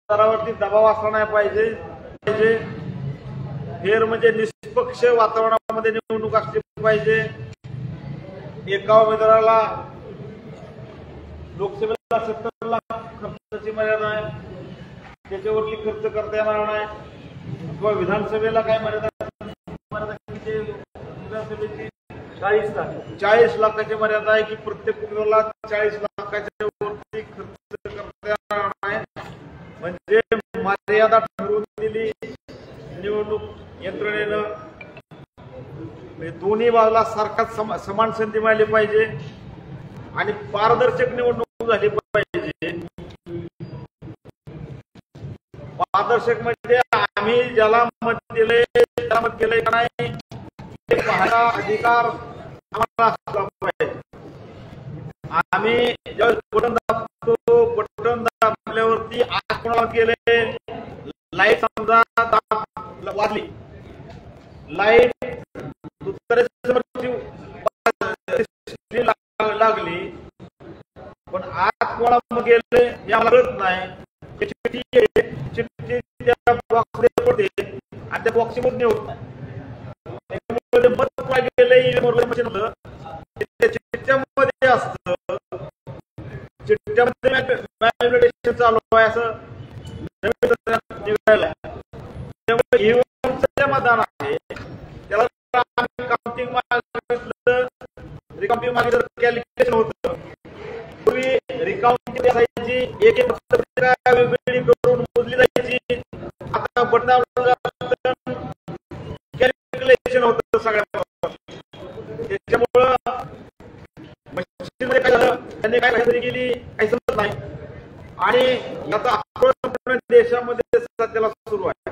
मतदारावरती दबाव असला नाही पाहिजे। फेर म्हणजे निष्पक्ष वातावरणामध्ये निवडणूक असली पाहिजे। एका उमेदवाराला लोकसभेला 70 लाख खर्चाची मर्यादा आहे, त्याच्यावरती खर्च करता येणार नाही। किंवा विधानसभेला काय मर्यादा विधानसभेची 40 लाखाची मर्यादा आहे की प्रत्येक उमेदवाराला 40 लाखाच्या वरती खर्च करता येणार नाही। म्हणजे मर्यादा ठरवून दिली निवडणूक यंत्रणेनं। दोन्ही बाजूला सारखाच समान संधी मिळाली पाहिजे आणि पारदर्शक निवडणूक झाली पाहिजे। पारदर्शक म्हणजे आम्ही ज्याला मत दिले त्याला मत केलंय का नाही हे पाहण्याचा अधिकार आम्हाला असला पाहिजे। आम्ही ज्यावेळेस बटन दाबतो, बटन दाबल्यावरती आज कोणाला केले, लाईट समजा वाजली, लाईट लागली, पण आज कोणाला गेले याला कळत नाही। चिठ्ठी त्या बॉक्समध्ये पडते आणि त्या बॉक्समध्ये होत नाही। मत काय गेले मशीन होतं चिठ्ठ्यामध्ये असतं, चिठ्ठ्यामध्ये मॅनिप्युलेशन चालू आहे असं निघालं। त्यामुळे ईव्हीएमचं मतदान आहे त्याला काउंटिंग मागितलं, रिकाउंटिंग मागितलं कॅल्क्युलेशन होतं। पूर्वी रिकाउंटिंग असायची, एक एक पत्रिका वेगवेगळी करून मोजली जायची, आता बटन कॅल्क्युलेशन होतं सगळ्या। त्याच्यामुळं मशीनमध्ये काय झालं, त्यांनी काय काहीतरी केली काही समजत नाही आणि याचा आक्रोश देशामध्ये सध्याला सुरू आहे।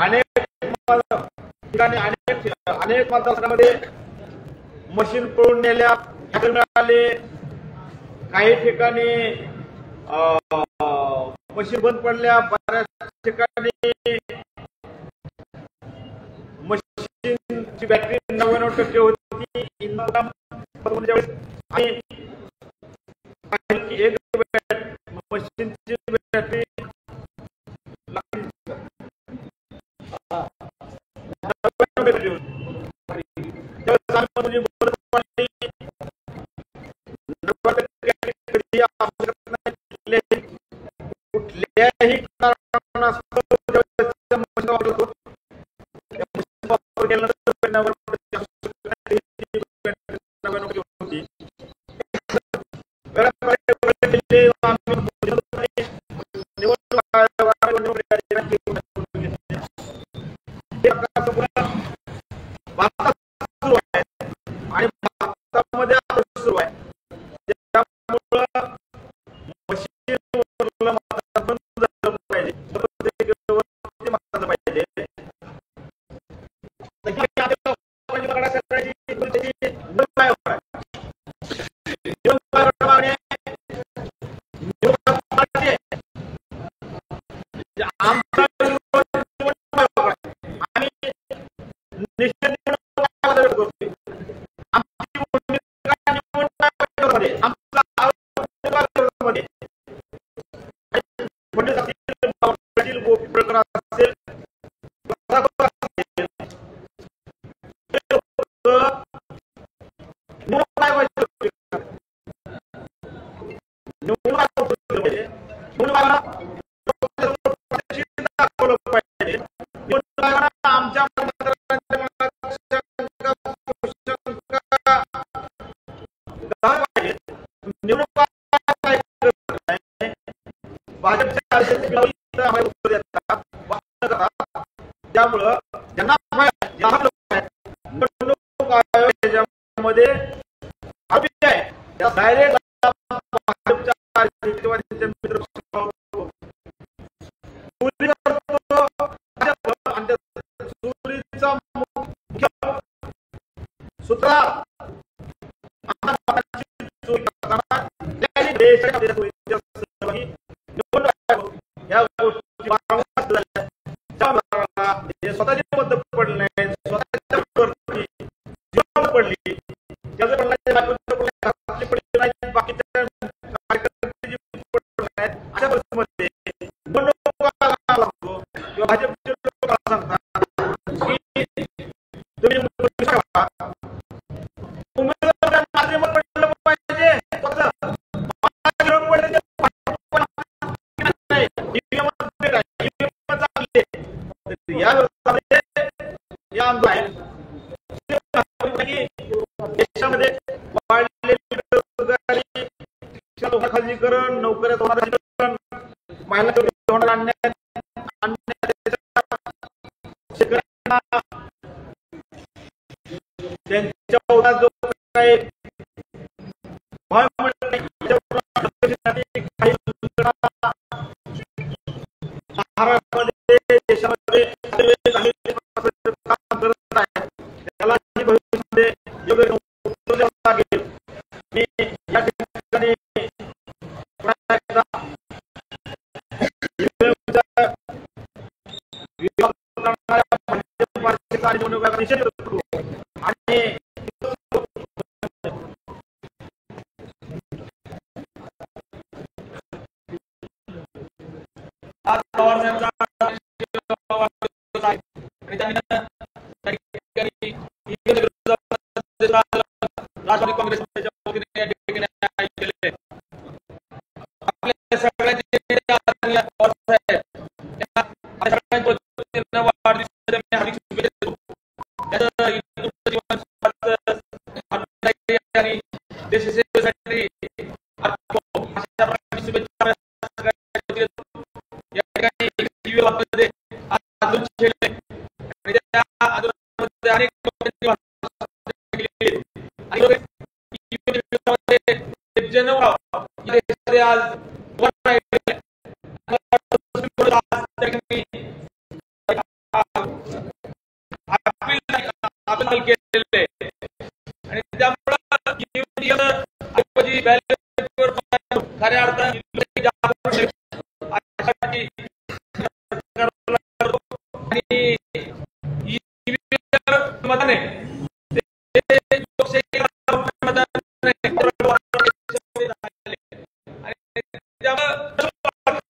अनेक ठिकाणी अनेक मतदारसंघामध्ये मशीन पळून नेल्या मिळाले, काही ठिकाणी मशीन बंद पडल्या, बऱ्याच ठिकाणी मशीनची बॅटरी 99% होती। एक मशीनची बॅटरी कुठल्याही कारणास्तव आणि भारतामध्ये सुरू आहे। त्यामुळं मशीनवरलं मतदान बंद झालं पाहिजे, मतदान पाहिजे। त्यामुळं ज्यांना निवडणूक आयोगामध्ये डायरेक्ट या गोष्टी स्वतःची बद्ध पडले, स्वतःच्या पडली बाकीच्या अशा परिस्थितीमध्ये निवडणूक लागतो किंवा भाजपचे लोक सांगतात की तुम्ही उमेदवार माझे मत पडलं पाहिजे या देशामध्ये वाढलेली बेरोजगारी, खाजगीकरण, नोकऱ्यात होणारं महिला होणार अन्याय, शेतकऱ्यांना त्यांच्या जो काही भाव मिळत नाही महाराष्ट्रामध्ये देशामध्ये काम करत आहे त्याला भविष्यामध्ये योग्य लागेल. मी या ठिकाणी निषेध करतो आणि आज पवार राष्ट्रवादी काँग्रेसच्या वतीने आपल्या सगळ्यांचे देशसेवेसाठी केलेले आणि त्यामुळे खऱ्या अर्थाने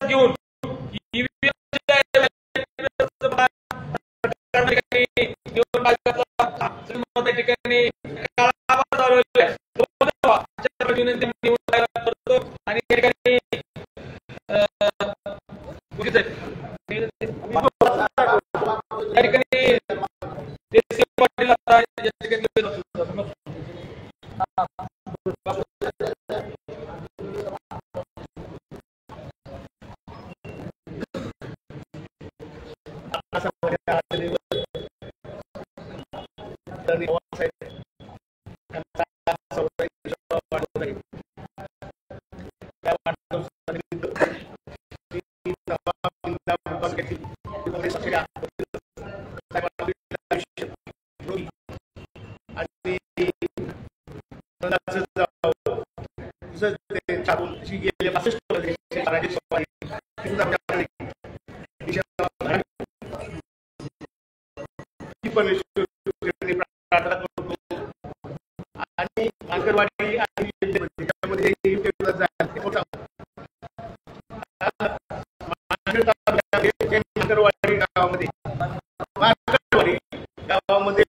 घेऊन ठिकाणी आणि या ठिकाणी पाटील आणि अंगणवाडी आणि अंगणवाडी गावामध्ये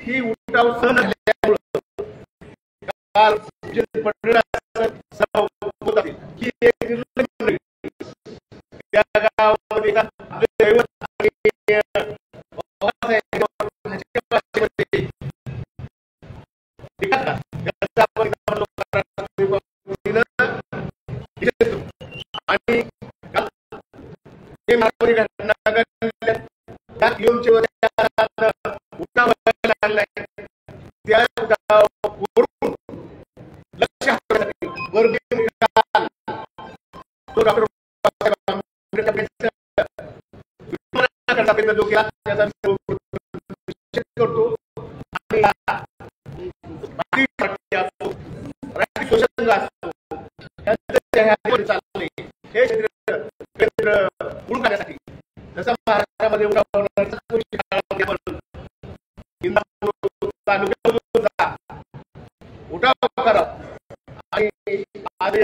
ही उठाव सण डॉक्टर जो केला त्याचा करतो आणि हे क्षेत्र उडून काढण्यासाठी जसं महाराष्ट्रामध्ये उठाव करा आणि आज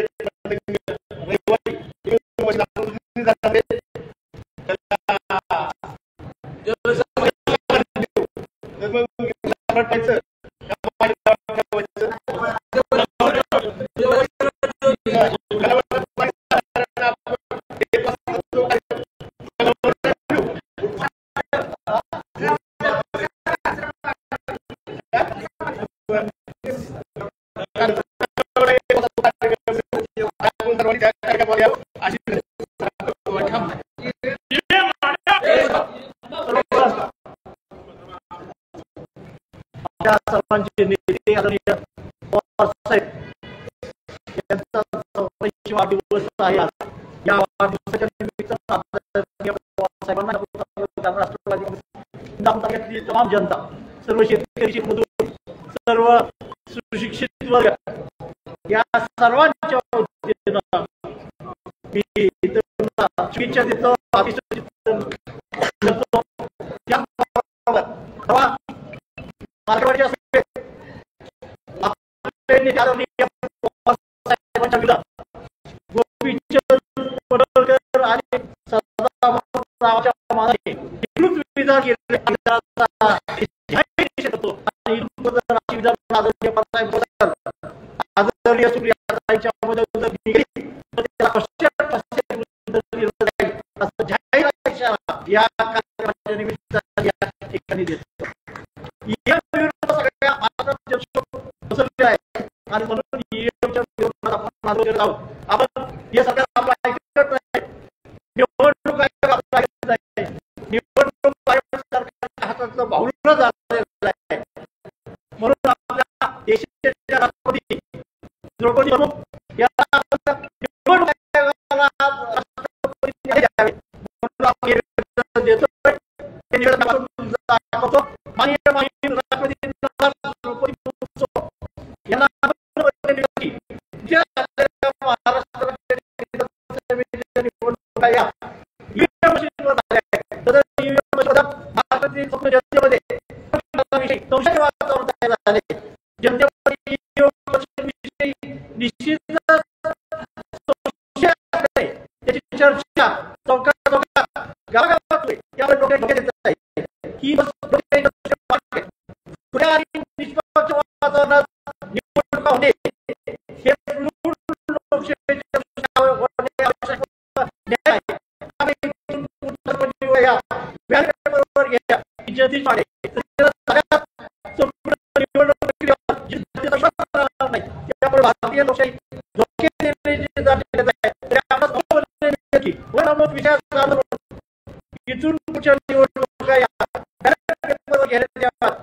सर्वांचे नेते आदरणीय पवार साहेब यांचा 84 वाढदिवस आहे. या वाढदिवसाच्या निमित्त पवार साहेबांना राष्ट्रवादी तालुक्यातील तमाम जनता, सर्व शेतकरी मजूर, सर्व सुशिक्षित वर्ग या सर्वांच्या वतीनं मी शुभेच्छा देतो. मार्गवाडीच्या गोपीचंद पडळकर आणि सदाभाऊच्या मानाने विधान केले आदरणीय सुप्रियाताईच्या या कार्यक्रमाच्या निमित्ताने या ठिकाणी देतो. आणि म्हणून आपण हे सगळं आपलं ऐकत नाही. निवडणूक सरकारच्या हातातलं बाहुलं झालेलं आहे. म्हणून आपल्या देशाच्या राष्ट्रपती द्रौपदी मुर्मू याला निवडणूक म्हणून आपण देतोय. माननीय राष्ट्रपती द्रौपदी मुर्मू यांना चर्चा गावागावात ही निष्पक्ष वातावरणात निवडणुका होणे हे भारतीय लोकशाही इथून पुढच्या निवडणुका घेण्यात